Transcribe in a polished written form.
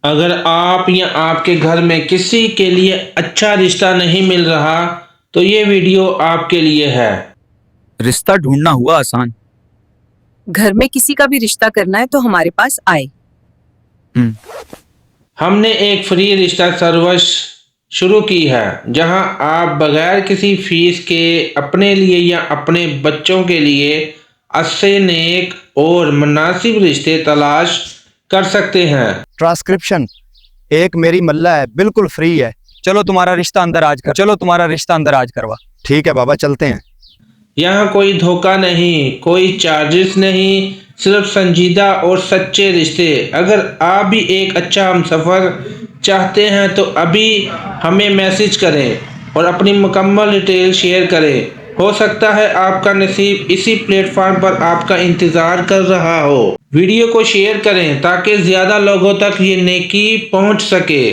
अगर आप या आपके घर में किसी के लिए अच्छा रिश्ता नहीं मिल रहा तो ये वीडियो आपके लिए है। रिश्ता ढूंढना हुआ आसान। घर में किसी का भी रिश्ता करना है तो हमारे पास आए। हमने एक फ्री रिश्ता सर्विस शुरू की है जहां आप बगैर किसी फीस के अपने लिए या अपने बच्चों के लिए अच्छे नेक और मुनासिब रिश्ते तलाश कर सकते हैं। ट्रांसक्रिप्शन एक मेरी मल्ला है, बिल्कुल फ्री है। चलो तुम्हारा रिश्ता अंदर आज करवा। ठीक है बाबा, चलते हैं। यहाँ कोई धोखा नहीं, कोई चार्जेस नहीं, सिर्फ संजीदा और सच्चे रिश्ते। अगर आप भी एक अच्छा हमसफ़र चाहते हैं तो अभी हमें मैसेज करें और अपनी मुकम्मल डिटेल शेयर करें। हो सकता है आपका नसीब इसी प्लेटफॉर्म पर आपका इंतज़ार कर रहा हो। वीडियो को शेयर करें ताकि ज़्यादा लोगों तक ये नेकी पहुंच सके।